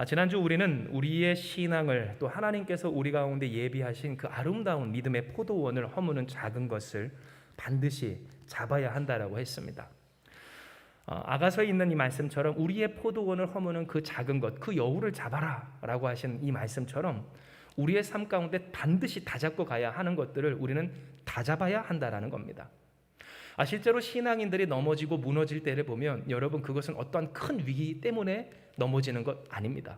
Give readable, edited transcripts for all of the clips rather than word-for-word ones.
지난주 우리는 우리의 신앙을 또 하나님께서 우리 가운데 예비하신 그 아름다운 믿음의 포도원을 허무는 작은 것을 반드시 잡아야 한다라고 했습니다. 아가서에 있는 이 말씀처럼 우리의 포도원을 허무는 그 작은 것, 그 여우를 잡아라 라고 하신 이 말씀처럼 우리의 삶 가운데 반드시 다 잡고 가야 하는 것들을 우리는 다 잡아야 한다라는 겁니다. 실제로 신앙인들이 넘어지고 무너질 때를 보면 여러분, 그것은 어떠한 큰 위기 때문에 넘어지는 것 아닙니다.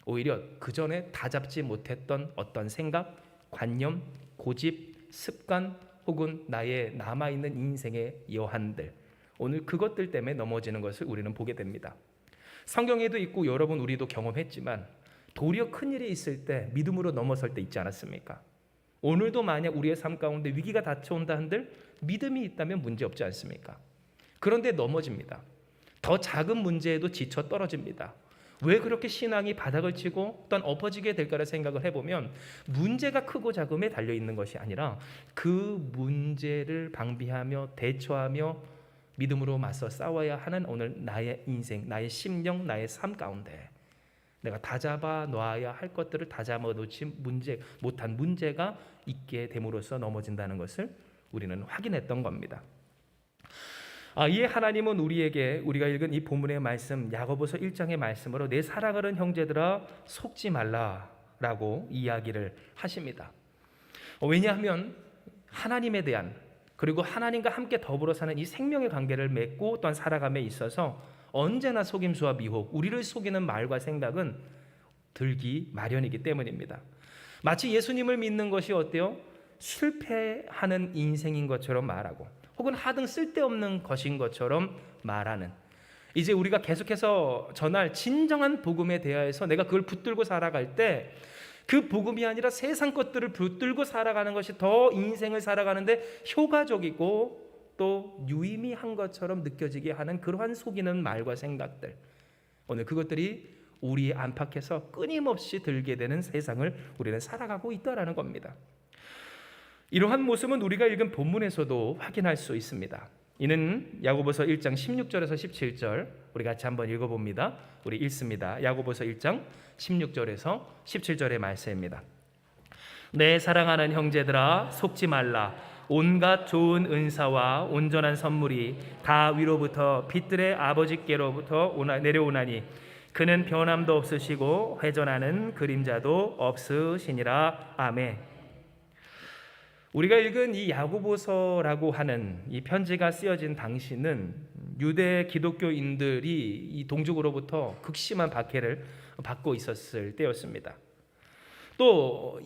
오히려 그 전에 다 잡지 못했던 어떤 생각, 관념, 고집, 습관 혹은 나의 남아있는 인생의 여한들, 오늘 그것들 때문에 넘어지는 것을 우리는 보게 됩니다. 성경에도 있고 여러분 우리도 경험했지만 도리어 큰일이 있을 때 믿음으로 넘어설 때 있지 않았습니까? 오늘도 만약 우리의 삶 가운데 위기가 닥쳐온다 한들 믿음이 있다면 문제 없지 않습니까? 그런데 넘어집니다. 더 작은 문제에도 지쳐 떨어집니다. 왜 그렇게 신앙이 바닥을 치고 또한 엎어지게 될까를 생각을 해보면 문제가 크고 작음에 달려있는 것이 아니라 그 문제를 방비하며 대처하며 믿음으로 맞서 싸워야 하는 오늘 나의 인생, 나의 심령, 나의 삶 가운데 내가 다 잡아 놔야 할 것들을 다 잡아 놓지 못한 문제가 있게 됨으로써 넘어진다는 것을 우리는 확인했던 겁니다. 이에 하나님은 우리에게 우리가 읽은 이 본문의 말씀 야고보서 1장의 말씀으로 내 사랑하는 형제들아 속지 말라라고 이야기를 하십니다. 왜냐하면 하나님에 대한 그리고 하나님과 함께 더불어 사는 이 생명의 관계를 맺고 또한 살아감에 있어서 언제나 속임수와 미혹, 우리를 속이는 말과 생각은 들기 마련이기 때문입니다. 마치 예수님을 믿는 것이 어때요? 실패하는 인생인 것처럼 말하고 혹은 하등 쓸데없는 것인 것처럼 말하는, 이제 우리가 계속해서 전할 진정한 복음에 대하여서 내가 그걸 붙들고 살아갈 때 그 복음이 아니라 세상 것들을 붙들고 살아가는 것이 더 인생을 살아가는데 효과적이고 또 유의미한 것처럼 느껴지게 하는 그러한 속이는 말과 생각들, 오늘 그것들이 우리 안팎에서 끊임없이 들게 되는 세상을 우리는 살아가고 있다라는 겁니다. 이러한 모습은 우리가 읽은 본문에서도 확인할 수 있습니다. 이는 야고보서 1장 16절에서 17절 우리 같이 한번 읽어봅니다. 우리 읽습니다. 야고보서 1장 16절에서 17절의 말씀입니다. 내 사랑하는 형제들아 속지 말라. 온갖 좋은 은사와 온전한 선물이 다 위로부터 빛들의 아버지께로부터 내려오나니 그는 변함도 없으시고 회전하는 그림자도 없으시니라. 아멘. 우리가 읽은 이 야고보서라고 하는 이 편지가 쓰여진 당시는 유대 기독교인들이 이 동족으로부터 극심한 박해를 받고 있었을 때였습니다. 또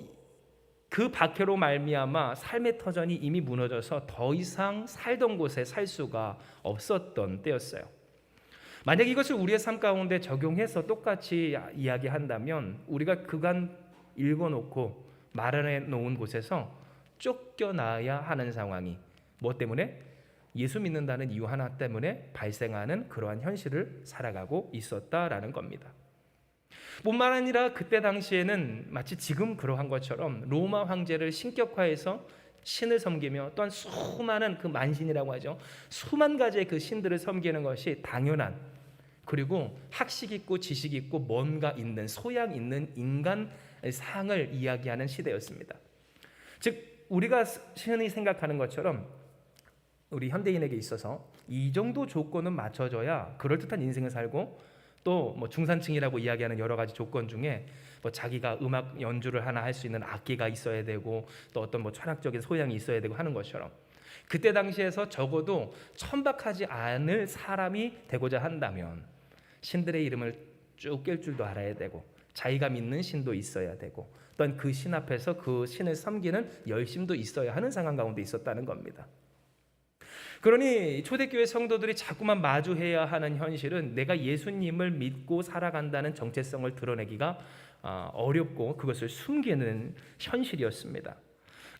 그 박해로 말미암아 삶의 터전이 이미 무너져서 더 이상 살던 곳에 살 수가 없었던 때였어요. 만약 이것을 우리의 삶 가운데 적용해서 똑같이 이야기한다면 우리가 그간 읽어놓고 마련해 놓은 곳에서 쫓겨나야 하는 상황이 뭐 때문에? 예수 믿는다는 이유 하나 때문에 발생하는 그러한 현실을 살아가고 있었다라는 겁니다. 뿐만 아니라 그때 당시에는 마치 지금 그러한 것처럼 로마 황제를 신격화해서 신을 섬기며 또한 수많은 그 만신이라고 하죠. 수만 가지의 그 신들을 섬기는 것이 당연한, 그리고 학식 있고 지식 있고 뭔가 있는 소양 있는 인간 상을 이야기하는 시대였습니다. 즉 우리가 흔히 생각하는 것처럼 우리 현대인에게 있어서 이 정도 조건은 맞춰져야 그럴듯한 인생을 살고 또 뭐 중산층이라고 이야기하는 여러 가지 조건 중에 뭐 자기가 음악 연주를 하나 할 수 있는 악기가 있어야 되고 또 어떤 뭐 철학적인 소양이 있어야 되고 하는 것처럼 그때 당시에서 적어도 천박하지 않을 사람이 되고자 한다면 신들의 이름을 쭉 깰 줄도 알아야 되고 자기가 믿는 신도 있어야 되고 또한 그 신 앞에서 그 신을 섬기는 열심도 있어야 하는 상황 가운데 있었다는 겁니다. 그러니 초대교회 성도들이 자꾸만 마주해야 하는 현실은 내가 예수님을 믿고 살아간다는 정체성을 드러내기가 어렵고 그것을 숨기는 현실이었습니다.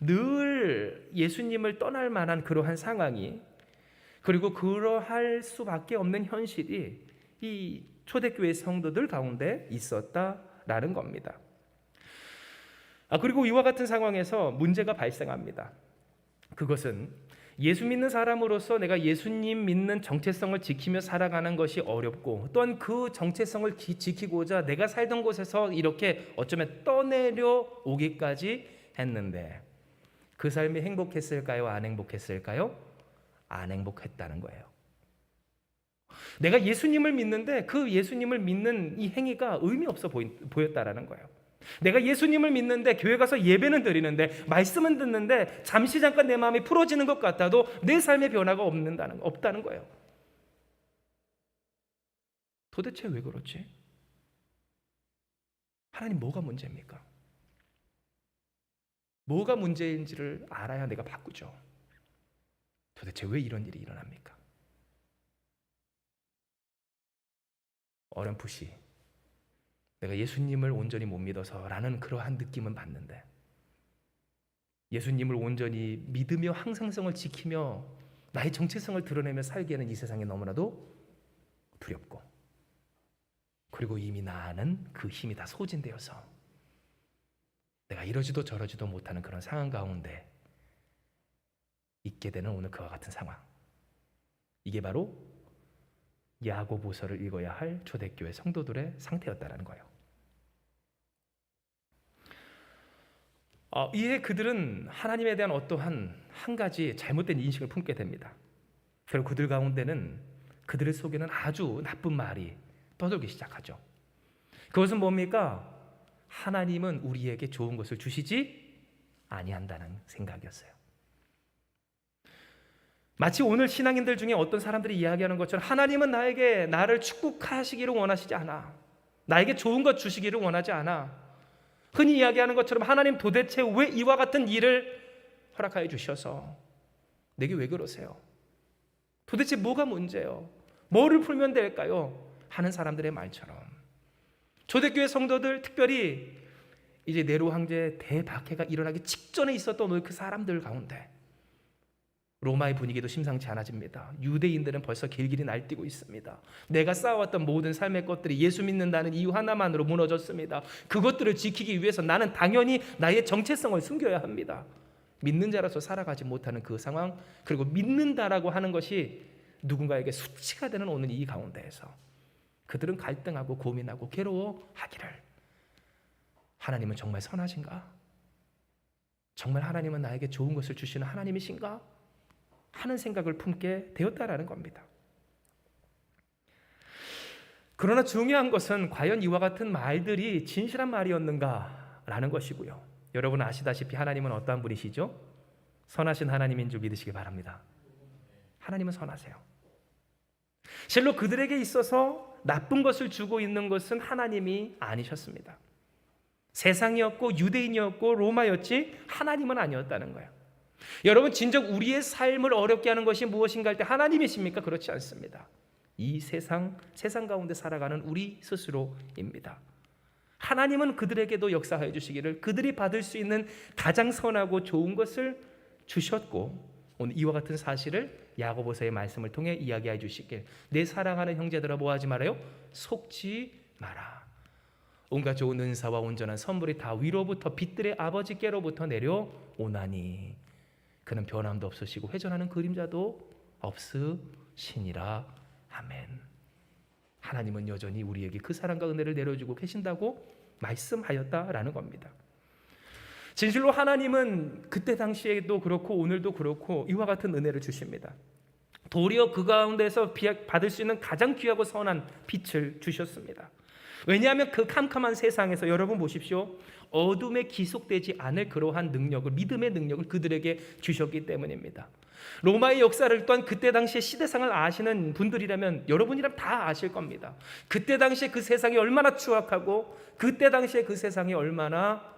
늘 예수님을 떠날 만한 그러한 상황이, 그리고 그러할 수밖에 없는 현실이 이 초대교회 성도들 가운데 있었다라는 겁니다. 그리고 이와 같은 상황에서 문제가 발생합니다. 그것은 예수 믿는 사람으로서 내가 예수님 믿는 정체성을 지키며 살아가는 것이 어렵고, 또한 그 정체성을 지키고자 내가 살던 곳에서 이렇게 어쩌면 떠내려 오기까지 했는데 그 삶이 행복했을까요? 안 행복했을까요? 안 행복했다는 거예요. 내가 예수님을 믿는데 그 예수님을 믿는 이 행위가 의미 없어 보였다라는 거예요. 내가 예수님을 믿는데 교회 가서 예배는 드리는데 말씀은 듣는데 잠시 잠깐 내 마음이 풀어지는 것 같아도 내 삶의 변화가 없다는 거예요. 도대체 왜 그렇지? 하나님, 뭐가 문제입니까? 뭐가 문제인지를 알아야 내가 바꾸죠. 도대체 왜 이런 일이 일어납니까? 어렴풋이 내가 예수님을 온전히 못 믿어서라는 그러한 느낌은 받는데, 예수님을 온전히 믿으며 항상성을 지키며 나의 정체성을 드러내며 살기에는 이 세상이 너무나도 두렵고, 그리고 이미 나는 그 힘이 다 소진되어서 내가 이러지도 저러지도 못하는 그런 상황 가운데 있게 되는 오늘 그와 같은 상황. 이게 바로 야고보서를 읽어야 할 초대교회 성도들의 상태였다라는 거예요. 이에 그들은 하나님에 대한 어떠한 한 가지 잘못된 인식을 품게 됩니다. 그리고 그들 가운데는, 그들의 속에는 아주 나쁜 말이 떠돌기 시작하죠. 그것은 뭡니까? 하나님은 우리에게 좋은 것을 주시지 아니한다는 생각이었어요. 마치 오늘 신앙인들 중에 어떤 사람들이 이야기하는 것처럼 하나님은 나를 축복하시기를 원하시지 않아. 나에게 좋은 것 주시기를 원하지 않아. 흔히 이야기하는 것처럼 하나님 도대체 왜 이와 같은 일을 허락하여 주셔서 내게 왜 그러세요? 도대체 뭐가 문제예요? 뭐를 풀면 될까요? 하는 사람들의 말처럼 초대교회 성도들, 특별히 이제 네로 황제의 대박해가 일어나기 직전에 있었던 그 사람들 가운데 로마의 분위기도 심상치 않아집니다. 유대인들은 벌써 길길이 날뛰고 있습니다. 내가 쌓아왔던 모든 삶의 것들이 예수 믿는다는 이유 하나만으로 무너졌습니다. 그것들을 지키기 위해서 나는 당연히 나의 정체성을 숨겨야 합니다. 믿는 자로서 살아가지 못하는 그 상황, 그리고 믿는다라고 하는 것이 누군가에게 수치가 되는 오늘 이 가운데에서 그들은 갈등하고 고민하고 괴로워하기를, 하나님은 정말 선하신가? 정말 하나님은 나에게 좋은 것을 주시는 하나님이신가? 하는 생각을 품게 되었다라는 겁니다. 그러나 중요한 것은 과연 이와 같은 말들이 진실한 말이었는가라는 것이고요. 여러분 아시다시피 하나님은 어떠한 분이시죠? 선하신 하나님인 줄 믿으시기 바랍니다. 하나님은 선하세요. 실로 그들에게 있어서 나쁜 것을 주고 있는 것은 하나님이 아니셨습니다. 세상이었고 유대인이었고 로마였지 하나님은 아니었다는 거예요. 여러분, 진정 우리의 삶을 어렵게 하는 것이 무엇인가 할 때 하나님이십니까? 그렇지 않습니다. 이 세상 가운데 살아가는 우리 스스로입니다. 하나님은 그들에게도 역사하여 주시기를 그들이 받을 수 있는 가장 선하고 좋은 것을 주셨고, 오늘 이와 같은 사실을 야고보서의 말씀을 통해 이야기해 주시길, 내 사랑하는 형제들아 뭐하지 말아요? 속지 마라. 온갖 좋은 은사와 온전한 선물이 다 위로부터 빛들의 아버지께로부터 내려오나니 그는 변함도 없으시고 회전하는 그림자도 없으시니라. 아멘. 하나님은 여전히 우리에게 그 사랑과 은혜를 내려주고 계신다고 말씀하였다라는 겁니다. 진실로 하나님은 그때 당시에도 그렇고 오늘도 그렇고 이와 같은 은혜를 주십니다. 도리어 그 가운데서 받을 수 있는 가장 귀하고 선한 빛을 주셨습니다. 왜냐하면 그 캄캄한 세상에서 여러분 보십시오. 어둠에 기속되지 않을 그러한 능력을, 믿음의 능력을 그들에게 주셨기 때문입니다. 로마의 역사를 또한 그때 당시의 시대상을 아시는 분들이라면 여러분이라면 다 아실 겁니다. 그때 당시에 그 세상이 얼마나 추악하고 그때 당시에 그 세상이 얼마나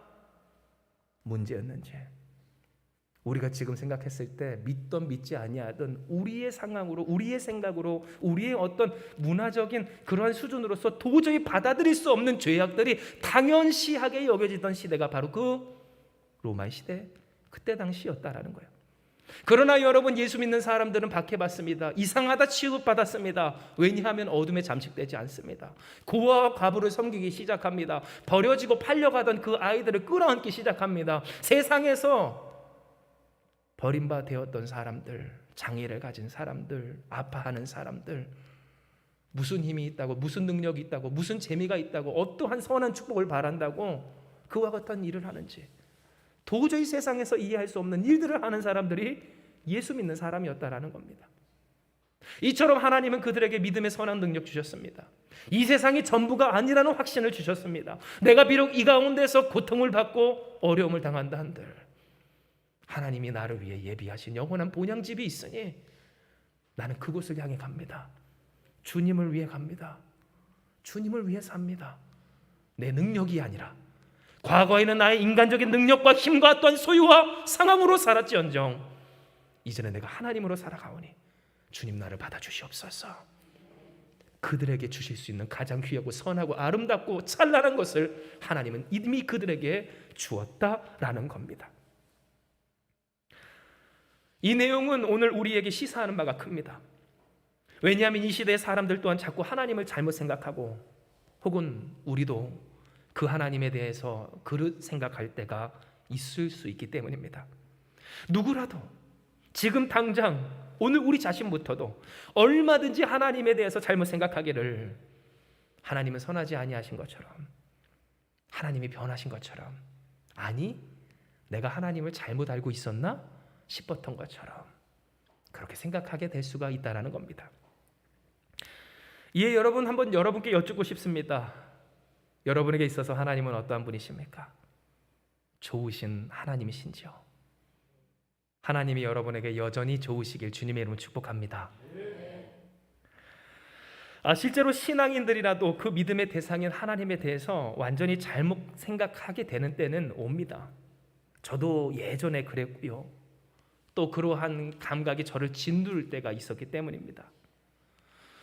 문제였는지, 우리가 지금 생각했을 때 믿던 믿지 아니하던 우리의 상황으로, 우리의 생각으로, 우리의 어떤 문화적인 그러한 수준으로서 도저히 받아들일 수 없는 죄악들이 당연시하게 여겨지던 시대가 바로 그 로마의 시대, 그때 당시였다라는 거예요. 그러나 여러분, 예수 믿는 사람들은 박해받습니다. 이상하다 취급받았습니다. 왜냐하면 어둠에 잠식되지 않습니다. 고아와 과부를 섬기기 시작합니다. 버려지고 팔려가던 그 아이들을 끌어안기 시작합니다. 세상에서 버림받았던 사람들, 장애를 가진 사람들, 아파하는 사람들, 무슨 힘이 있다고, 무슨 능력이 있다고, 무슨 재미가 있다고, 어떠한 선한 축복을 바란다고 그와 같은 일을 하는지 도저히 세상에서 이해할 수 없는 일들을 하는 사람들이 예수 믿는 사람이었다라는 겁니다. 이처럼 하나님은 그들에게 믿음의 선한 능력 주셨습니다. 이 세상이 전부가 아니라는 확신을 주셨습니다. 내가 비록 이 가운데서 고통을 받고 어려움을 당한다 한들 하나님이 나를 위해 예비하신 영원한 본향집이 있으니 나는 그곳을 향해 갑니다. 주님을 위해 갑니다. 주님을 위해 삽니다. 내 능력이 아니라 과거에는 나의 인간적인 능력과 힘과 또한 소유와 상황으로 살았지언정 이제는 내가 하나님으로 살아가오니 주님 나를 받아주시옵소서. 그들에게 주실 수 있는 가장 귀하고 선하고 아름답고 찬란한 것을 하나님은 이미 그들에게 주었다라는 겁니다. 이 내용은 오늘 우리에게 시사하는 바가 큽니다. 왜냐하면 이 시대의 사람들 또한 자꾸 하나님을 잘못 생각하고 혹은 우리도 그 하나님에 대해서 그릇 생각할 때가 있을 수 있기 때문입니다. 누구라도 지금 당장 오늘 우리 자신부터도 얼마든지 하나님에 대해서 잘못 생각하기를 하나님은 선하지 아니하신 것처럼 하나님이 변하신 것처럼 아니 내가 하나님을 잘못 알고 있었나 싶었던 것처럼 그렇게 생각하게 될 수가 있다는 겁니다. 이에 여러분 한번 여러분께 여쭙고 싶습니다. 여러분에게 있어서 하나님은 어떠한 분이십니까? 좋으신 하나님이신지요? 하나님이 여러분에게 여전히 좋으시길 주님의 이름으로 축복합니다. 실제로 신앙인들이라도 그 믿음의 대상인 하나님에 대해서 완전히 잘못 생각하게 되는 때는 옵니다. 저도 예전에 그랬고요. 또 그러한 감각이 저를 짓누를 때가 있었기 때문입니다.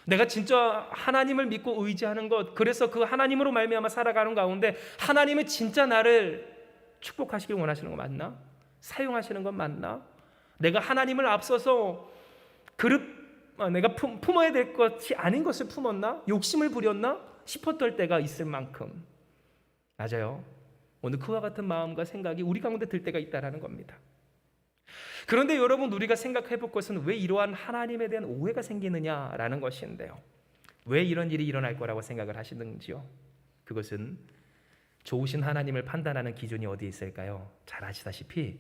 내가 진짜 하나님을 믿고 의지하는 것, 그래서 그 하나님으로 말미암아 살아가는 가운데 하나님은 진짜 나를 축복하시길 원하시는 거 맞나? 사용하시는 건 맞나? 내가 하나님을 앞서서 내가 품어야 될 것이 아닌 것을 품었나? 욕심을 부렸나? 싶었던 때가 있을 만큼 맞아요. 오늘 그와 같은 마음과 생각이 우리 가운데 들 때가 있다는 겁니다. 그런데 여러분 우리가 생각해 볼 것은 왜 이러한 하나님에 대한 오해가 생기느냐라는 것인데요. 왜 이런 일이 일어날 거라고 생각을 하시는지요? 그것은 좋으신 하나님을 판단하는 기준이 어디에 있을까요? 잘 아시다시피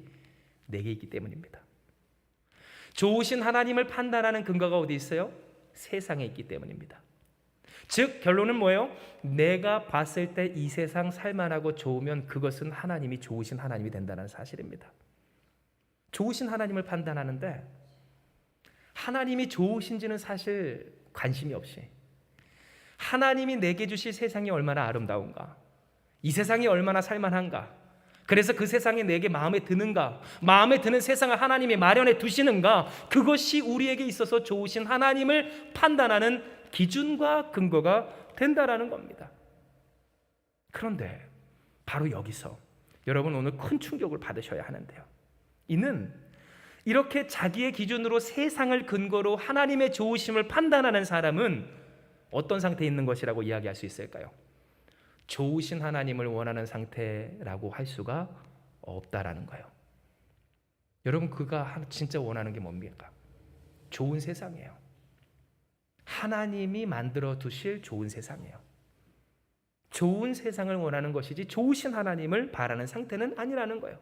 내게 있기 때문입니다. 좋으신 하나님을 판단하는 근거가 어디 있어요? 세상에 있기 때문입니다. 즉 결론은 뭐예요? 내가 봤을 때 이 세상 살만하고 좋으면 그것은 하나님이 좋으신 하나님이 된다는 사실입니다. 좋으신 하나님을 판단하는데 하나님이 좋으신지는 사실 관심이 없이 하나님이 내게 주실 세상이 얼마나 아름다운가, 이 세상이 얼마나 살만한가, 그래서 그 세상이 내게 마음에 드는가, 마음에 드는 세상을 하나님이 마련해 두시는가, 그것이 우리에게 있어서 좋으신 하나님을 판단하는 기준과 근거가 된다라는 겁니다. 그런데 바로 여기서 여러분 오늘 큰 충격을 받으셔야 하는데요. 이는 이렇게 자기의 기준으로 세상을 근거로 하나님의 좋으심을 판단하는 사람은 어떤 상태에 있는 것이라고 이야기할 수 있을까요? 좋으신 하나님을 원하는 상태라고 할 수가 없다라는 거예요. 여러분 그가 진짜 원하는 게 뭡니까? 좋은 세상이에요. 하나님이 만들어 두실 좋은 세상이에요. 좋은 세상을 원하는 것이지 좋으신 하나님을 바라는 상태는 아니라는 거예요.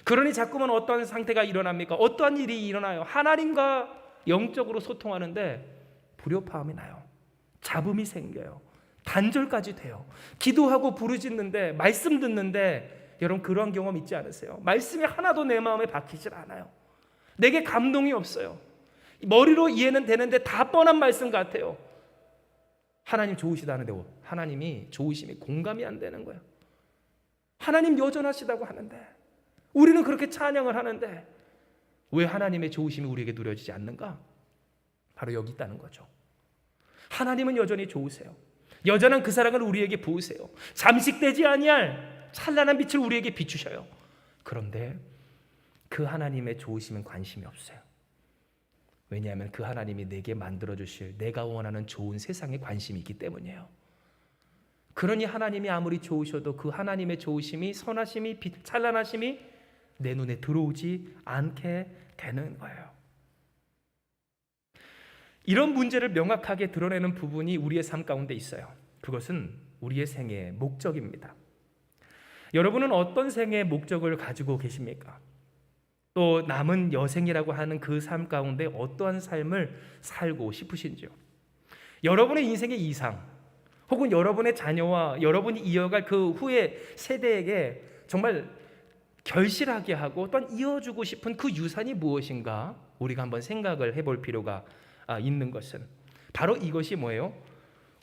그러니 자꾸만 어떠한 상태가 일어납니까? 어떠한 일이 일어나요? 하나님과 영적으로 소통하는데 불협화음이 나요. 잡음이 생겨요. 단절까지 돼요. 기도하고 부르짖는데 말씀 듣는데 여러분 그러한 경험 있지 않으세요? 말씀이 하나도 내 마음에 박히질 않아요. 내게 감동이 없어요. 머리로 이해는 되는데 다 뻔한 말씀 같아요. 하나님 좋으시다는데 하나님이 좋으심이 공감이 안 되는 거예요. 하나님 여전하시다고 하는데 우리는 그렇게 찬양을 하는데 왜 하나님의 좋으심이 우리에게 누려지지 않는가? 바로 여기 있다는 거죠. 하나님은 여전히 좋으세요. 여전한 그 사랑을 우리에게 부으세요. 잠식되지 아니할 찬란한 빛을 우리에게 비추셔요. 그런데 그 하나님의 좋으심은 관심이 없어요. 왜냐하면 그 하나님이 내게 만들어주실 내가 원하는 좋은 세상에 관심이 있기 때문이에요. 그러니 하나님이 아무리 좋으셔도 그 하나님의 좋으심이 선하심이 찬란하심이 내 눈에 들어오지 않게 되는 거예요. 이런 문제를 명확하게 드러내는 부분이 우리의 삶 가운데 있어요. 그것은 우리의 생애의 목적입니다. 여러분은 어떤 생애의 목적을 가지고 계십니까? 또 남은 여생이라고 하는 그 삶 가운데 어떠한 삶을 살고 싶으신지요? 여러분의 인생의 이상, 혹은 여러분의 자녀와 여러분이 이어갈 그 후의 세대에게 정말 결실하게 하고 또한 이어주고 싶은 그 유산이 무엇인가 우리가 한번 생각을 해볼 필요가 있는 것은 바로 이것이 뭐예요?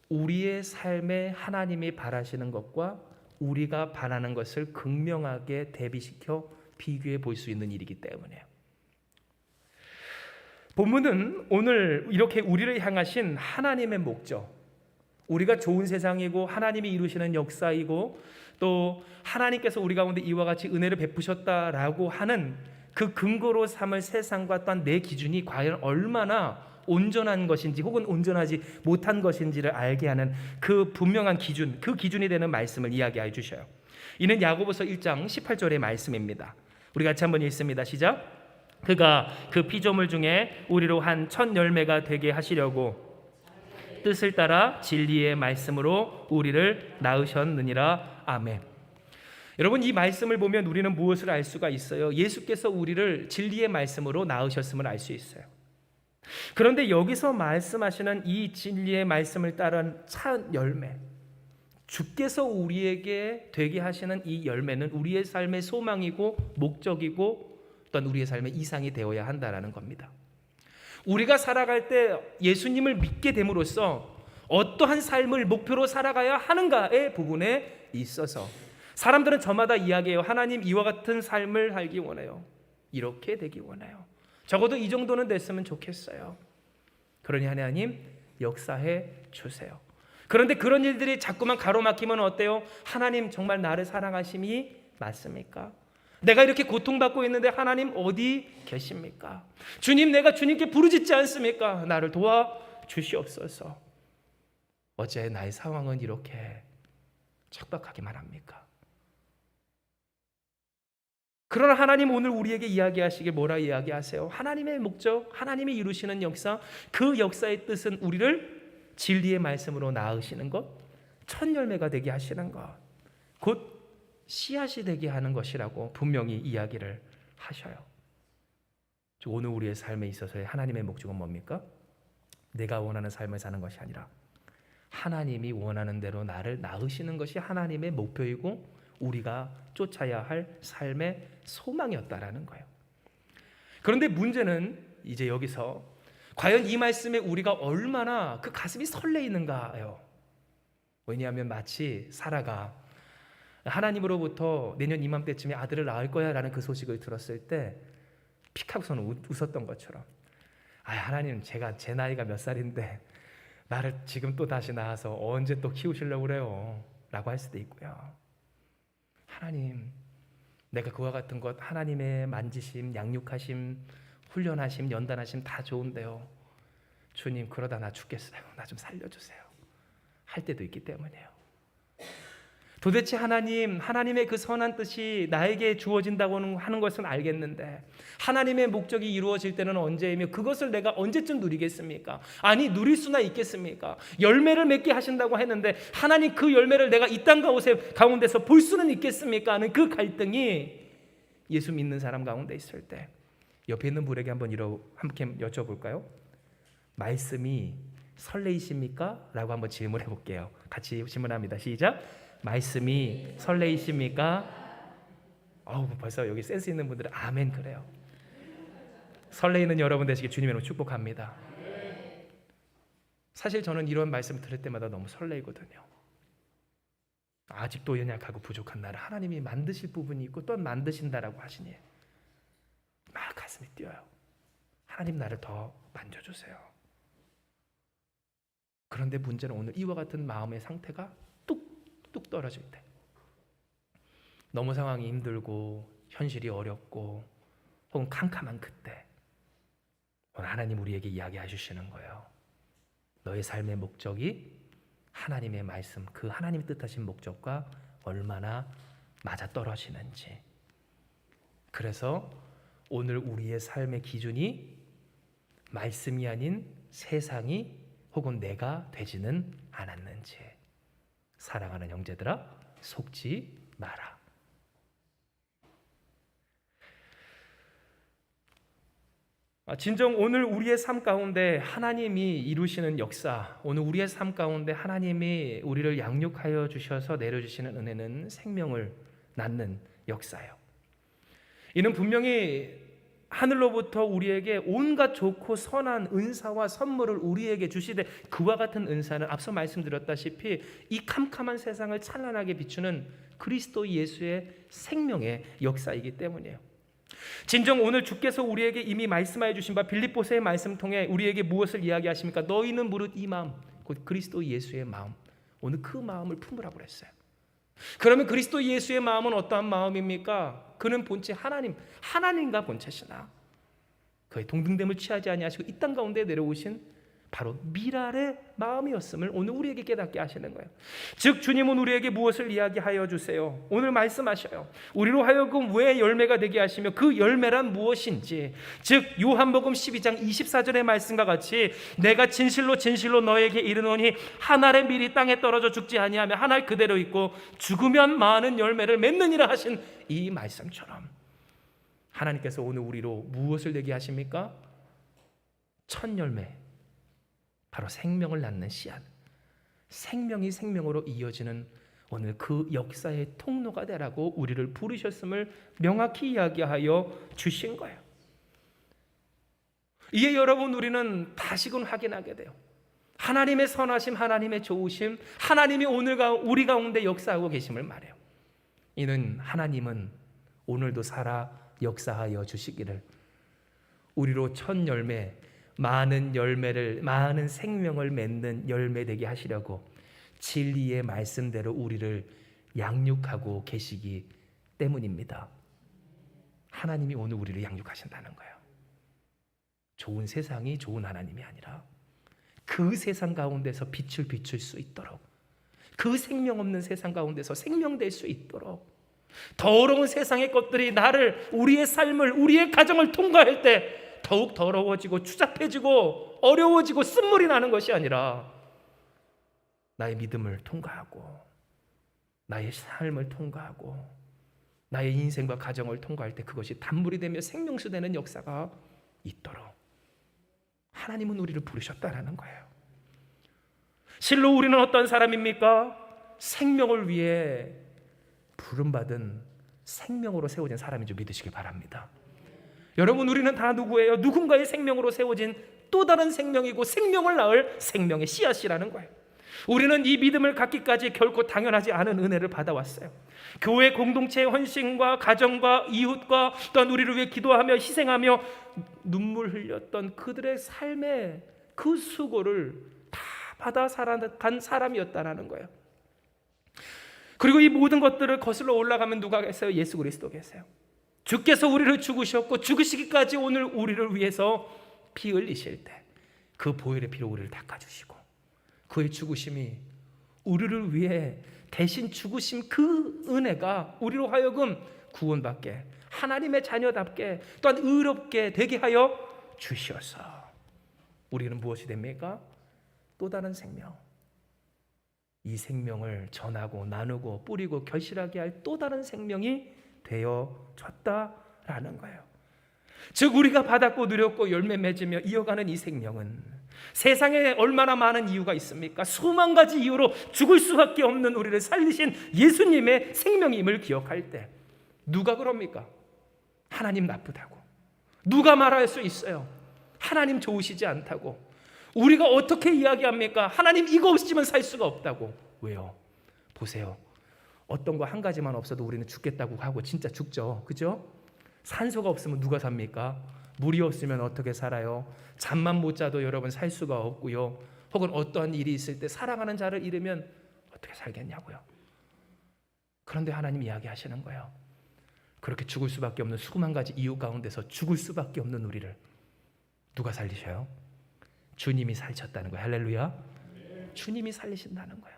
우리의 삶에 하나님이 바라시는 것과 우리가 바라는 것을 극명하게 대비시켜 비교해 볼 수 있는 일이기 때문이에요. 본문은 오늘 이렇게 우리를 향하신 하나님의 목적, 우리가 좋은 세상이고 하나님이 이루시는 역사이고 또 하나님께서 우리 가운데 이와 같이 은혜를 베푸셨다라고 하는 그 근거로 삼을 세상과 또한 내 기준이 과연 얼마나 온전한 것인지 혹은 온전하지 못한 것인지를 알게 하는 그 분명한 기준, 그 기준이 되는 말씀을 이야기해 주셔요. 이는 야고보서 1장 18절의 말씀입니다. 우리 같이 한번 읽습니다. 시작. 그가 그 피조물 중에 우리로 한 첫 열매가 되게 하시려고 뜻을 따라 진리의 말씀으로 우리를 낳으셨느니라. 아멘. 여러분, 이 말씀을 보면 우리는 무엇을 알 수가 있어요? 예수께서 우리를 진리의 말씀으로 낳으셨음을 알 수 있어요. 그런데 여기서 말씀하시는 이 진리의 말씀을 따른 첫 열매, 주께서 우리에게 되게 하시는 이 열매는 우리의 삶의 소망이고 목적이고 또한 우리의 삶의 이상이 되어야 한다라는 겁니다. 우리가 살아갈 때 예수님을 믿게 됨으로써 어떠한 삶을 목표로 살아가야 하는가의 부분에 있어서 사람들은 저마다 이야기해요. 하나님, 이와 같은 삶을 살기 원해요. 이렇게 되기 원해요. 적어도 이 정도는 됐으면 좋겠어요. 그러니 하나님 역사해 주세요. 그런데 그런 일들이 자꾸만 가로막히면 어때요? 하나님 정말 나를 사랑하심이 맞습니까? 내가 이렇게 고통받고 있는데 하나님 어디 계십니까? 주님, 내가 주님께 부르짖지 않습니까? 나를 도와주시옵소서. 어째 나의 상황은 이렇게 척박하기만 합니까? 그러나 하나님 오늘 우리에게 이야기하시길 뭐라 이야기하세요? 하나님의 목적, 하나님이 이루시는 역사, 그 역사의 뜻은 우리를 진리의 말씀으로 낳으시는 것, 첫 열매가 되게 하시는 것, 곧 씨앗이 되게 하는 것이라고 분명히 이야기를 하셔요. 오늘 우리의 삶에 있어서의 하나님의 목적은 뭡니까? 내가 원하는 삶을 사는 것이 아니라 하나님이 원하는 대로 나를 낳으시는 것이 하나님의 목표이고 우리가 쫓아야 할 삶의 소망이었다라는 거예요. 그런데 문제는 이제 여기서 과연 이 말씀에 우리가 얼마나 그 가슴이 설레이는가요? 왜냐하면 마치 사라가 하나님으로부터 내년 이맘때쯤에 아들을 낳을 거야 라는 그 소식을 들었을 때 픽하고서는 웃었던 것처럼, 하나님, 제 나이가 몇 살인데 나를 지금 또 다시 낳아서 언제 또 키우시려고 그래요 라고 할 수도 있고요. 하나님, 내가 그와 같은 것 하나님의 만지심, 양육하심, 훈련하심, 연단하심 다 좋은데요, 주님 그러다 나 죽겠어요, 나 좀 살려주세요 할 때도 있기 때문이에요. 도대체 하나님의 그 선한 뜻이 나에게 주어진다고 하는 것은 알겠는데 하나님의 목적이 이루어질 때는 언제이며 그것을 내가 언제쯤 누리겠습니까? 아니, 누릴 수나 있겠습니까? 열매를 맺게 하신다고 했는데 하나님, 그 열매를 내가 이 땅 가운데서 볼 수는 있겠습니까? 하는 그 갈등이 예수 믿는 사람 가운데 있을 때 옆에 있는 분에게 함께 여쭤볼까요? 말씀이 설레이십니까? 라고 한번 질문해 볼게요. 같이 질문합니다. 시작. 말씀이 설레이십니까? 벌써 여기 센스 있는 분들은 아멘 그래요. 설레이는 여러분 되시길 주님의 이름으로 축복합니다. 사실 저는 이런 말씀 들을 때마다 너무 설레이거든요. 아직도 연약하고 부족한 나를 하나님이 만드실 부분이 있고 또 만드신다라고 하시니 막 가슴이 뛰어요. 하나님, 나를 더 만져주세요. 그런데 문제는 오늘 이와 같은 마음의 상태가 뚝 떨어질 때, 너무 상황이 힘들고 현실이 어렵고 혹은 캄캄한 그때 오늘 하나님 우리에게 이야기해 주시는 거예요. 너의 삶의 목적이 하나님의 말씀, 그 하나님이 뜻하신 목적과 얼마나 맞아떨어지는지, 그래서 오늘 우리의 삶의 기준이 말씀이 아닌 세상이 혹은 내가 되지는 않았는지. 사랑하는 형제들아, 속지 마라. 진정 오늘 우리의 삶 가운데 하나님이 이루시는 역사, 오늘 우리의 삶 가운데 하나님이 우리를 양육하여 주셔서 내려주시는 은혜는 생명을 낳는 역사예요. 이는 분명히 하늘로부터 우리에게 온갖 좋고 선한 은사와 선물을 우리에게 주시되, 그와 같은 은사는 앞서 말씀드렸다시피 이 캄캄한 세상을 찬란하게 비추는 그리스도 예수의 생명의 역사이기 때문이에요. 진정 오늘 주께서 우리에게 이미 말씀하여 주신 바 빌립보서의 말씀 통해 우리에게 무엇을 이야기하십니까? 너희는 무릇 이 마음, 곧 그리스도 예수의 마음, 오늘 그 마음을 품으라고 그랬어요. 그러면 그리스도 예수의 마음은 어떠한 마음입니까? 그는 본체 하나님과 본체시나 그의 동등됨을 취하지 아니하시고 이 땅 가운데 내려오신 바로 미랄의 마음이었음을 오늘 우리에게 깨닫게 하시는 거예요. 즉 주님은 우리에게 무엇을 이야기하여 주세요? 오늘 말씀하셔요. 우리로 하여금 왜 열매가 되게 하시며 그 열매란 무엇인지. 즉 요한복음 12장 24절의 말씀과 같이 내가 진실로 진실로 너에게 이르노니 한 알의 밀이 땅에 떨어져 죽지 아니하며 한 알 그대로 있고 죽으면 많은 열매를 맺느니라 하신 이 말씀처럼 하나님께서 오늘 우리로 무엇을 되게 하십니까? 첫 열매, 바로 생명을 낳는 씨앗, 생명이 생명으로 이어지는 오늘 그 역사의 통로가 되라고 우리를 부르셨음을 명확히 이야기하여 주신 거예요. 이에 여러분 우리는 다시금 확인하게 돼요. 하나님의 선하심, 하나님의 좋으심, 하나님이 오늘 우리 가운데 역사하고 계심을 말해요. 이는 하나님은 오늘도 살아 역사하여 주시기를 우리로 첫 열매, 많은 열매를, 많은 생명을 맺는 열매 되게 하시려고 진리의 말씀대로 우리를 양육하고 계시기 때문입니다. 하나님이 오늘 우리를 양육하신다는 거예요. 좋은 세상이 좋은 하나님이 아니라 그 세상 가운데서 빛을 비출 수 있도록, 그 생명 없는 세상 가운데서 생명될 수 있도록, 더러운 세상의 것들이 나를, 우리의 삶을, 우리의 가정을 통과할 때 더욱 더러워지고 추잡해지고 어려워지고 쓴물이 나는 것이 아니라 나의 믿음을 통과하고 나의 삶을 통과하고 나의 인생과 가정을 통과할 때 그것이 단물이 되며 생명수 되는 역사가 있도록 하나님은 우리를 부르셨다라는 거예요. 실로 우리는 어떤 사람입니까? 생명을 위해 부름받은 생명으로 세워진 사람인 줄 믿으시기 바랍니다. 여러분 우리는 다 누구예요? 누군가의 생명으로 세워진 또 다른 생명이고 생명을 낳을 생명의 씨앗이라는 거예요. 우리는 이 믿음을 갖기까지 결코 당연하지 않은 은혜를 받아왔어요. 교회 공동체의 헌신과 가정과 이웃과 또한 우리를 위해 기도하며 희생하며 눈물 흘렸던 그들의 삶의 그 수고를 다 받아 살아간 사람이었다라는 거예요. 그리고 이 모든 것들을 거슬러 올라가면 누가 계세요? 예수 그리스도 계세요. 주께서 우리를 죽으셨고 죽으시기까지 오늘 우리를 위해서 피 흘리실 때 그 보혈의 피로 우리를 닦아주시고 그의 죽으심이 우리를 위해 대신 죽으심 그 은혜가 우리로 하여금 구원받게, 하나님의 자녀답게 또한 의롭게 되게 하여 주셔서 우리는 무엇이 됩니까? 또 다른 생명, 이 생명을 전하고 나누고 뿌리고 결실하게 할 또 다른 생명이 되어졌다라는 거예요. 즉 우리가 받았고 누렸고 열매 맺으며 이어가는 이 생명은 세상에 얼마나 많은 이유가 있습니까? 수만 가지 이유로 죽을 수밖에 없는 우리를 살리신 예수님의 생명임을 기억할 때 누가 그럽니까? 하나님 나쁘다고. 누가 말할 수 있어요? 하나님 좋으시지 않다고. 우리가 어떻게 이야기합니까? 하나님 이거 없으면 살 수가 없다고. 왜요? 보세요. 어떤 거 한 가지만 없어도 우리는 죽겠다고 하고 진짜 죽죠. 그죠? 산소가 없으면 누가 삽니까? 물이 없으면 어떻게 살아요? 잠만 못 자도 여러분 살 수가 없고요. 혹은 어떠한 일이 있을 때 사랑하는 자를 잃으면 어떻게 살겠냐고요. 그런데 하나님 이야기하시는 거예요. 그렇게 죽을 수밖에 없는 수만 가지 이유 가운데서 죽을 수밖에 없는 우리를 누가 살리셔요? 주님이 살리셨다는 거예요. 할렐루야. 주님이 살리신다는 거예요.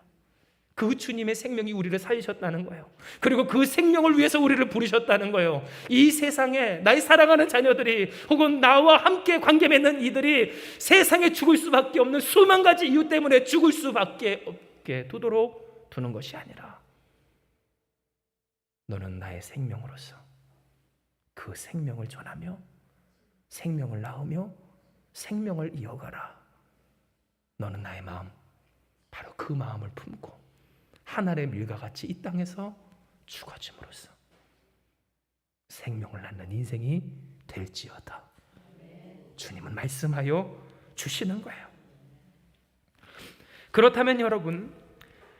그 주님의 생명이 우리를 살리셨다는 거예요. 그리고 그 생명을 위해서 우리를 부르셨다는 거예요. 이 세상에 나의 사랑하는 자녀들이 혹은 나와 함께 관계 맺는 이들이 세상에 죽을 수밖에 없는 수만 가지 이유 때문에 죽을 수밖에 없게 두도록 두는 것이 아니라 너는 나의 생명으로서 그 생명을 전하며 생명을 낳으며 생명을 이어가라. 너는 나의 마음, 바로 그 마음을 품고 한 알의 밀과 같이 이 땅에서 죽어짐으로써 생명을 낳는 인생이 될지어다. 주님은 말씀하여 주시는 거예요. 그렇다면 여러분,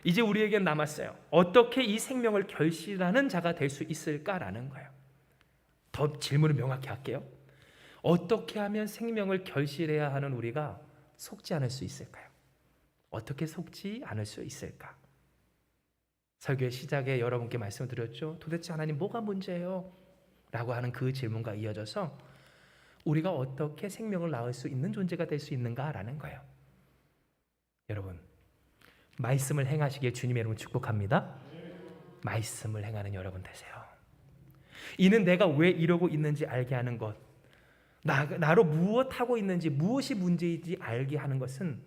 이제 우리에게 남았어요. 어떻게 이 생명을 결실하는 자가 될 수 있을까라는 거예요. 더 질문을 명확히 할게요. 어떻게 하면 생명을 결실해야 하는 우리가 속지 않을 수 있을까요? 어떻게 속지 않을 수 있을까? 설교의 시작에 여러분께 말씀을 드렸죠. 도대체 하나님 뭐가 문제예요? 라고 하는 그 질문과 이어져서 우리가 어떻게 생명을 낳을 수 있는 존재가 될 수 있는가라는 거예요. 여러분, 말씀을 행하시기에 주님의 이름으로 축복합니다. 말씀을 행하는 여러분 되세요. 이는 내가 왜 이러고 있는지 알게 하는 것, 나로 무엇하고 있는지, 무엇이 문제인지 알게 하는 것은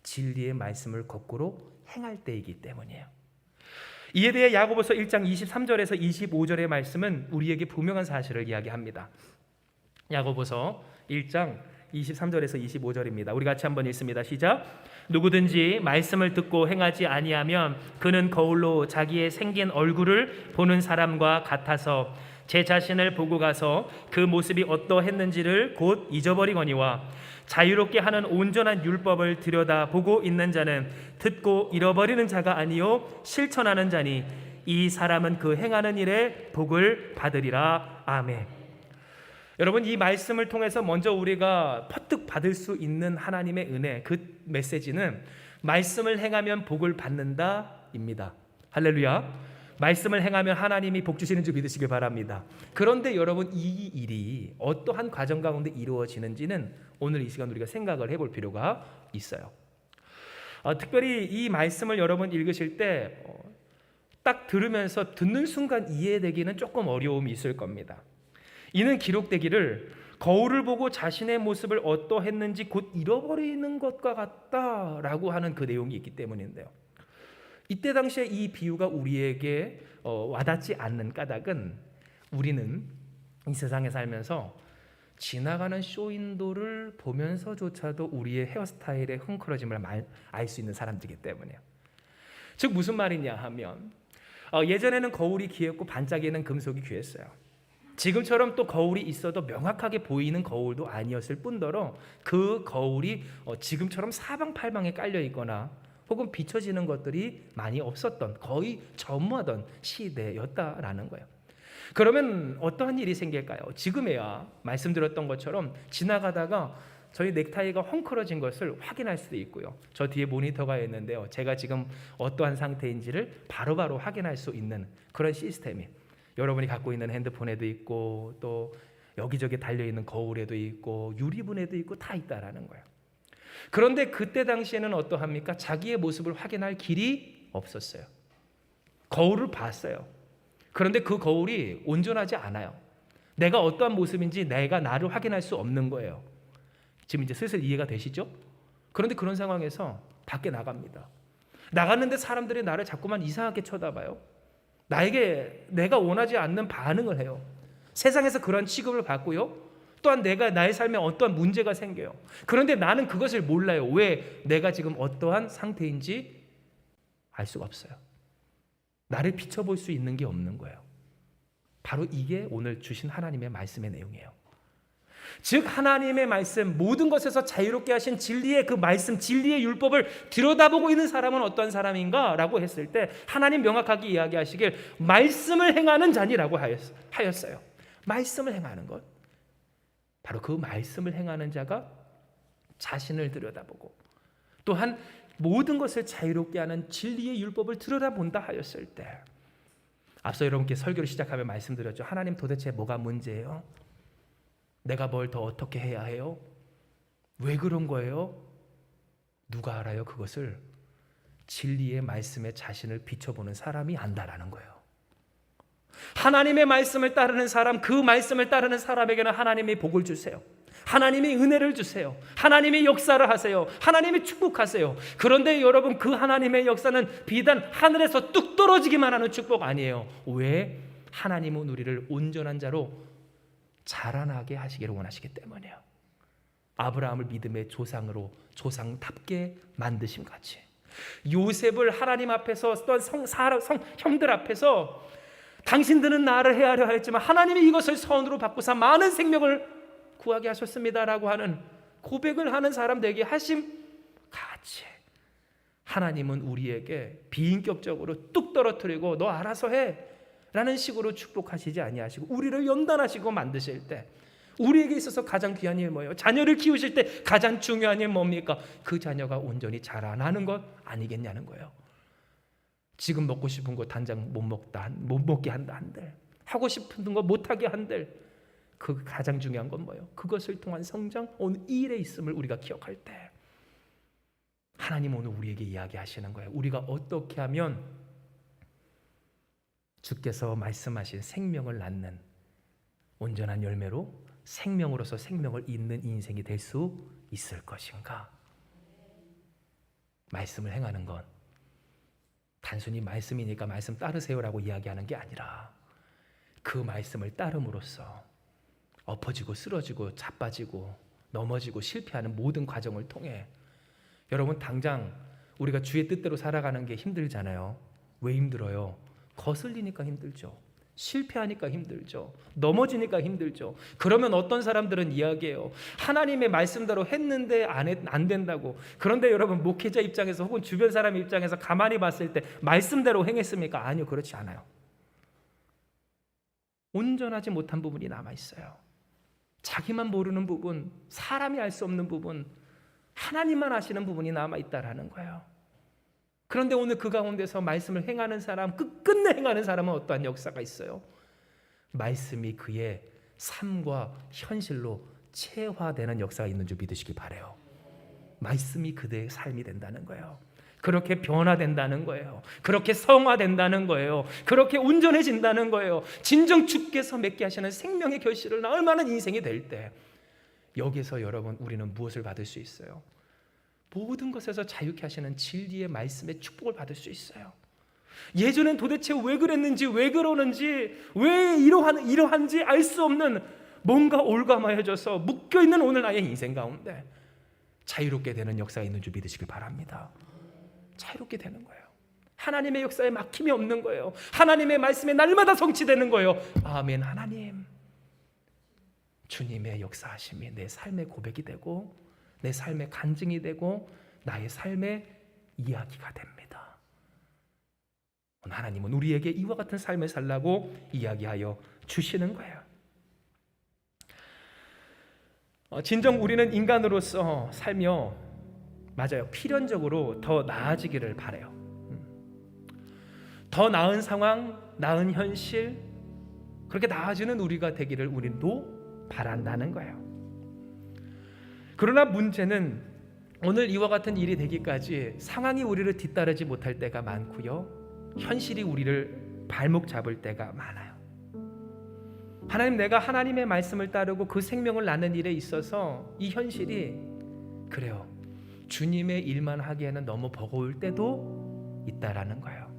진리의 말씀을 거꾸로 행할 때이기 때문이에요. 이에 대해 야고보서 1장 23절에서 25절의 말씀은 우리에게 분명한 사실을 이야기합니다. 야고보서 1장 23절에서 25절입니다. 우리 같이 한번 읽습니다. 시작. 누구든지 말씀을 듣고 행하지 아니하면 그는 거울로 자기의 생긴 얼굴을 보는 사람과 같아서 제 자신을 보고 가서 그 모습이 어떠했는지를 곧 잊어버리거니와 자유롭게 하는 온전한 율법을 들여다보고 있는 자는 듣고 잃어버리는 자가 아니요 실천하는 자니 이 사람은 그 행하는 일에 복을 받으리라. 아멘. 여러분, 이 말씀을 통해서 먼저 우리가 퍼뜩 받을 수 있는 하나님의 은혜, 그 메시지는 말씀을 행하면 복을 받는다입니다. 할렐루야. 말씀을 행하면 하나님이 복 주시는 줄 믿으시길 바랍니다. 그런데 여러분, 이 일이 어떠한 과정 가운데 이루어지는지는 오늘 이 시간 우리가 생각을 해볼 필요가 있어요. 특별히 이 말씀을 여러분 읽으실 때 딱 들으면서 듣는 순간 이해되기는 조금 어려움이 있을 겁니다. 이는 기록되기를 거울을 보고 자신의 모습을 어떠했는지 곧 잃어버리는 것과 같다라고 하는 그 내용이 있기 때문인데요. 이때 당시에 이 비유가 우리에게 와닿지 않는 까닭은 우리는 이 세상에 살면서 지나가는 쇼윈도를 보면서조차도 우리의 헤어스타일의 헝클어짐을 알 수 있는 사람들이기 때문이에요. 즉 무슨 말이냐 하면 예전에는 거울이 귀했고 반짝이는 금속이 귀했어요. 지금처럼 또 거울이 있어도 명확하게 보이는 거울도 아니었을 뿐더러 그 거울이 지금처럼 사방팔방에 깔려 있거나 혹은 비춰지는 것들이 많이 없었던, 거의 전무하던 시대였다라는 거예요. 그러면 어떠한 일이 생길까요? 지금에야 말씀드렸던 것처럼 지나가다가 저희 넥타이가 헝클어진 것을 확인할 수도 있고요. 저 뒤에 모니터가 있는데요. 제가 지금 어떠한 상태인지를 바로바로 확인할 수 있는 그런 시스템이 여러분이 갖고 있는 핸드폰에도 있고 또 여기저기 달려있는 거울에도 있고 유리분에도 있고 다 있다라는 거예요. 그런데 그때 당시에는 어떠합니까? 자기의 모습을 확인할 길이 없었어요. 거울을 봤어요. 그런데 그 거울이 온전하지 않아요. 내가 어떠한 모습인지 내가 나를 확인할 수 없는 거예요. 지금 이제 슬슬 이해가 되시죠? 그런데 그런 상황에서 밖에 나갑니다. 나갔는데 사람들이 나를 자꾸만 이상하게 쳐다봐요. 나에게 내가 원하지 않는 반응을 해요. 세상에서 그런 취급을 받고요. 또한 나의 삶에 어떠한 문제가 생겨요. 그런데 나는 그것을 몰라요. 왜? 내가 지금 어떠한 상태인지 알 수가 없어요. 나를 비춰볼 수 있는 게 없는 거예요. 바로 이게 오늘 주신 하나님의 말씀의 내용이에요. 즉 하나님의 말씀, 모든 것에서 자유롭게 하신 진리의 그 말씀, 진리의 율법을 들여다보고 있는 사람은 어떤 사람인가? 라고 했을 때 하나님 명확하게 이야기하시길 말씀을 행하는 자니라고 하였어요. 말씀을 행하는 것, 바로 그 말씀을 행하는 자가 자신을 들여다보고 또한 모든 것을 자유롭게 하는 진리의 율법을 들여다본다 하였을 때, 앞서 여러분께 설교를 시작하며 말씀드렸죠. 하나님 도대체 뭐가 문제예요? 내가 뭘 더 어떻게 해야 해요? 왜 그런 거예요? 누가 알아요? 그것을 진리의 말씀에 자신을 비춰보는 사람이 안다라는 거예요. 하나님의 말씀을 따르는 사람, 그 말씀을 따르는 사람에게는 하나님이 복을 주세요. 하나님이 은혜를 주세요. 하나님이 역사를 하세요. 하나님이 축복하세요. 그런데 여러분, 그 하나님의 역사는 비단 하늘에서 뚝 떨어지기만 하는 축복 아니에요. 왜? 하나님은 우리를 온전한 자로 자라나게 하시기를 원하시기 때문이에요. 아브라함을 믿음의 조상으로, 조상답게 만드심 같이, 요셉을 하나님 앞에서 어떤 형들 앞에서 당신들은 나를 헤아려 하였지만 하나님이 이것을 선으로 바꾸사 많은 생명을 구하게 하셨습니다라고 하는 고백을 하는 사람 되게 하심 같이, 하나님은 우리에게 비인격적으로 뚝 떨어뜨리고 너 알아서 해 라는 식으로 축복하시지 아니하시고, 우리를 연단하시고 만드실 때 우리에게 있어서 가장 귀한 일 뭐예요? 자녀를 키우실 때 가장 중요한 일 뭡니까? 그 자녀가 온전히 자라나는 것 아니겠냐는 거예요. 지금 먹고 싶은 거 당장 못 먹게 한다 한들, 하고 싶은 거 못하게 한들, 그 가장 중요한 건 뭐예요? 그것을 통한 성장, 오늘 이 일에 있음을 우리가 기억할 때 하나님 오늘 우리에게 이야기하시는 거예요. 우리가 어떻게 하면 주께서 말씀하신 생명을 낳는 온전한 열매로 생명으로서 생명을 잇는 인생이 될 수 있을 것인가? 말씀을 행하는 건 단순히 말씀이니까 말씀 따르세요라고 이야기하는 게 아니라, 그 말씀을 따름으로써 엎어지고 쓰러지고 자빠지고 넘어지고 실패하는 모든 과정을 통해, 여러분 당장 우리가 주의 뜻대로 살아가는 게 힘들잖아요. 왜 힘들어요? 거슬리니까 힘들죠. 실패하니까 힘들죠. 넘어지니까 힘들죠. 그러면 어떤 사람들은 이야기해요. 하나님의 말씀대로 했는데 안 된다고. 그런데 여러분, 목회자 입장에서 혹은 주변 사람 입장에서 가만히 봤을 때 말씀대로 행했습니까? 아니요, 그렇지 않아요. 온전하지 못한 부분이 남아있어요. 자기만 모르는 부분, 사람이 알 수 없는 부분, 하나님만 아시는 부분이 남아있다라는 거예요. 그런데 오늘 그 가운데서 말씀을 행하는 사람, 끝끝내 행하는 사람은 어떠한 역사가 있어요? 말씀이 그의 삶과 현실로 체화되는 역사가 있는 줄 믿으시기 바라요. 말씀이 그대의 삶이 된다는 거예요. 그렇게 변화된다는 거예요. 그렇게 성화된다는 거예요. 그렇게 온전해진다는 거예요. 진정 주께서 맺게 하시는 생명의 결실을 낳을 만한 인생이 될 때, 여기서 여러분 우리는 무엇을 받을 수 있어요? 모든 것에서 자유케 하시는 진리의 말씀의 축복을 받을 수 있어요. 예전엔 도대체 왜 그랬는지, 왜 그러는지, 왜 이러한지 알 수 없는 뭔가 올가매해져서 묶여있는 오늘 나의 인생 가운데 자유롭게 되는 역사가 있는 줄 믿으시길 바랍니다. 자유롭게 되는 거예요. 하나님의 역사에 막힘이 없는 거예요. 하나님의 말씀에 날마다 성취되는 거예요. 아멘. 하나님, 주님의 역사하심이 내 삶의 고백이 되고 내 삶의 간증이 되고 나의 삶의 이야기가 됩니다. 하나님은 우리에게 이와 같은 삶을 살라고 이야기하여 주시는 거예요. 진정 우리는 인간으로서 살며, 맞아요, 필연적으로 더 나아지기를 바라요. 더 나은 상황, 나은 현실, 그렇게 나아지는 우리가 되기를 우리도 바란다는 거예요. 그러나 문제는 오늘 이와 같은 일이 되기까지 상황이 우리를 뒤따르지 못할 때가 많고요, 현실이 우리를 발목 잡을 때가 많아요. 하나님, 내가 하나님의 말씀을 따르고 그 생명을 낳는 일에 있어서 이 현실이, 그래요, 주님의 일만 하기에는 너무 버거울 때도 있다라는 거예요.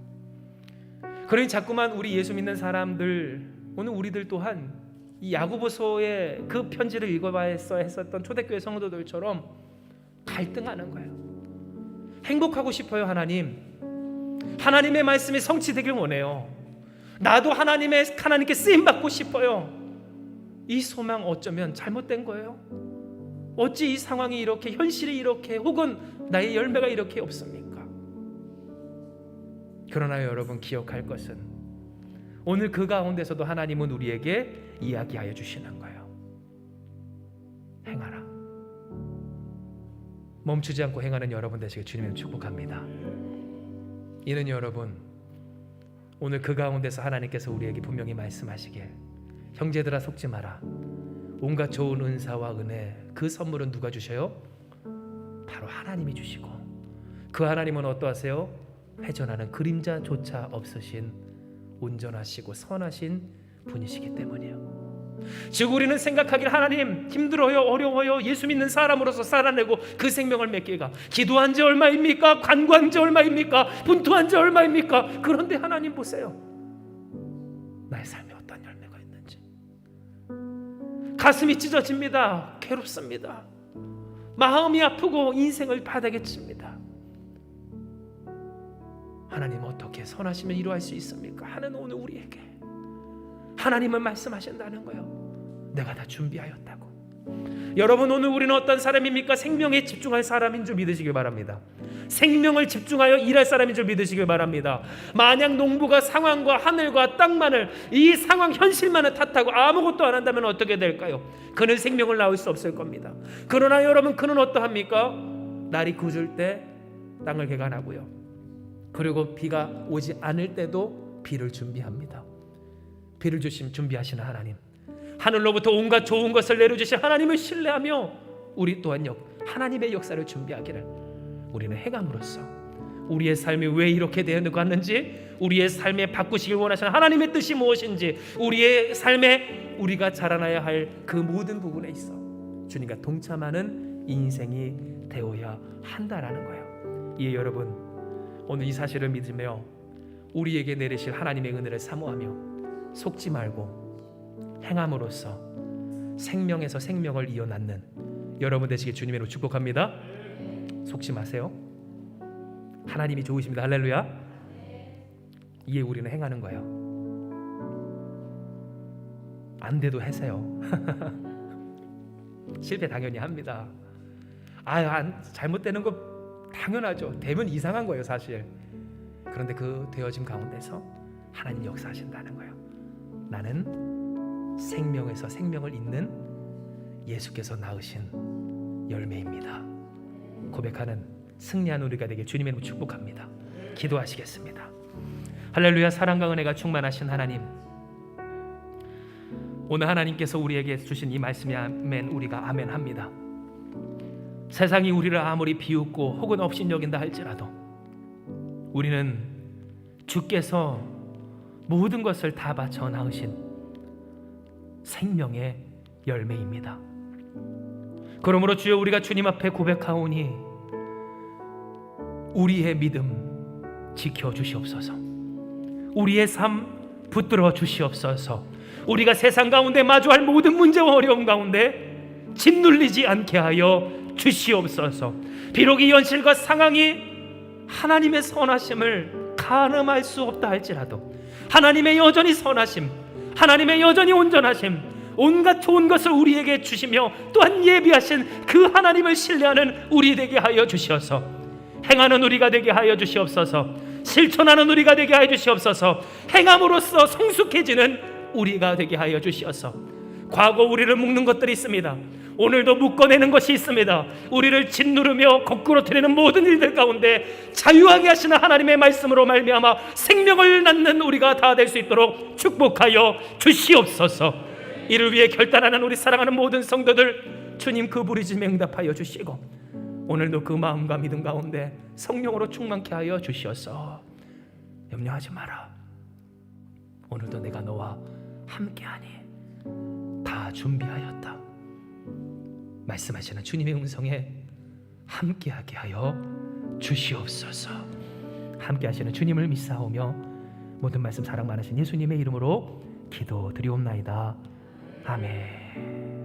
그러니 자꾸만 우리 예수 믿는 사람들, 오늘 우리들 또한 이 야고보서의 그 편지를 읽어봐야 했었던 초대교회 성도들처럼 갈등하는 거예요. 행복하고 싶어요. 하나님의 말씀이 성취되길 원해요. 나도 하나님께 쓰임받고 싶어요. 이 소망 어쩌면 잘못된 거예요? 어찌 이 상황이 이렇게, 현실이 이렇게, 혹은 나의 열매가 이렇게 없습니까? 그러나 여러분, 기억할 것은 오늘 그 가운데서도 하나님은 우리에게 이야기하여 주시는 거예요. 행하라. 멈추지 않고 행하는 여러분 되시길 주님을 축복합니다. 이는 여러분, 오늘 그 가운데서 하나님께서 우리에게 분명히 말씀하시길, 형제들아 속지 마라. 온갖 좋은 은사와 은혜, 그 선물은 누가 주셔요? 바로 하나님이 주시고, 그 하나님은 어떠하세요? 회전하는 그림자조차 없으신 온전하시고 선하신 분이시기 때문이에요. 즉 우리는 생각하길 하나님 힘들어요, 어려워요, 예수 믿는 사람으로서 살아내고 그 생명을 맺기가 기도한 지 얼마입니까? 간구한 지 얼마입니까? 분투한 지 얼마입니까? 그런데 하나님 보세요, 나의 삶에 어떤 열매가 있는지. 가슴이 찢어집니다. 괴롭습니다. 마음이 아프고 인생을 바닥에 칩니다. 하나님 어떻게 선하시면 이루할 수 있습니까? 하는 오늘 우리에게 하나님은 말씀하신다는 거예요. 내가 다 준비하였다고. 여러분, 오늘 우리는 어떤 사람입니까? 생명에 집중할 사람인 줄 믿으시길 바랍니다. 생명을 집중하여 일할 사람인 줄 믿으시길 바랍니다. 만약 농부가 상황과 하늘과 땅만을, 이 상황 현실만을 탓하고 아무것도 안 한다면 어떻게 될까요? 그는 생명을 낳을 수 없을 겁니다. 그러나 여러분, 그는 어떠합니까? 날이 굳을 때 땅을 개간하고요, 그리고 비가 오지 않을 때도 비를 준비합니다. 비를 준비하시는 하나님, 하늘로부터 온갖 좋은 것을 내려주신 하나님을 신뢰하며 우리 또한 하나님의 역사를 준비하기를 우리는 행함으로써 우리의 삶이 왜 이렇게 되어갔는지, 우리의 삶에 바꾸시길 원하시는 하나님의 뜻이 무엇인지, 우리의 삶에 우리가 자라나야 할 그 모든 부분에 있어 주님과 동참하는 인생이 되어야 한다라는 거예요. 예, 여러분, 오늘 이 사실을 믿으며 우리에게 내리실 하나님의 은혜를 사모하며 속지 말고 행함으로써 생명에서 생명을 이어받는 여러분 되시길 주님의 이름으로 축복합니다. 속지 마세요. 하나님이 좋으십니다. 할렐루야. 이에 우리는 행하는 거예요. 안 돼도 하세요. 실패 당연히 합니다. 잘못되는 거 당연하죠. 되면 이상한 거예요, 사실. 그런데 그 되어짐 가운데서 하나님 역사하신다는 거예요. 나는 생명에서 생명을 잇는 예수께서 낳으신 열매입니다. 고백하는 승리한 우리가 되게 주님의 이름으로 축복합니다. 기도하시겠습니다. 할렐루야. 사랑과 은혜가 충만하신 하나님, 오늘 하나님께서 우리에게 주신 이 말씀에 아멘, 우리가 아멘 합니다. 세상이 우리를 아무리 비웃고 혹은 업신여긴다 할지라도 우리는 주께서 모든 것을 다 바쳐 낳으신 생명의 열매입니다. 그러므로 주여, 우리가 주님 앞에 고백하오니 우리의 믿음 지켜주시옵소서. 우리의 삶 붙들어 주시옵소서. 우리가 세상 가운데 마주할 모든 문제와 어려움 가운데 짓눌리지 않게 하여 주시옵소서. 비록 이 현실과 상황이 하나님의 선하심을 가늠할 수 없다 할지라도 하나님의 여전히 선하심, 하나님의 여전히 온전하심, 온갖 좋은 것을 우리에게 주시며 또한 예비하신 그 하나님을 신뢰하는 우리 되게 하여 주시옵소서. 행하는 우리가 되게 하여 주시옵소서. 실천하는 우리가 되게 하여 주시옵소서. 행함으로써 성숙해지는 우리가 되게 하여 주시옵소서. 과거 우리를 묶는 것들이 있습니다. 오늘도 묶어내는 것이 있습니다. 우리를 짓누르며 거꾸로 트내는 모든 일들 가운데 자유하게 하시는 하나님의 말씀으로 말미암아 생명을 낳는 우리가 다 될 수 있도록 축복하여 주시옵소서. 이를 위해 결단하는 우리 사랑하는 모든 성도들, 주님 그 부르심에 응답하여 주시고 오늘도 그 마음과 믿음 가운데 성령으로 충만케 하여 주시옵소서. 염려하지 마라. 오늘도 내가 너와 함께하니 다 준비하였다. 말씀하시는 주님의 음성에 함께하게 하여 주시옵소서. 함께하시는 주님을 믿사오며 모든 말씀 사랑 많으신 예수님의 이름으로 기도드리옵나이다. 아멘.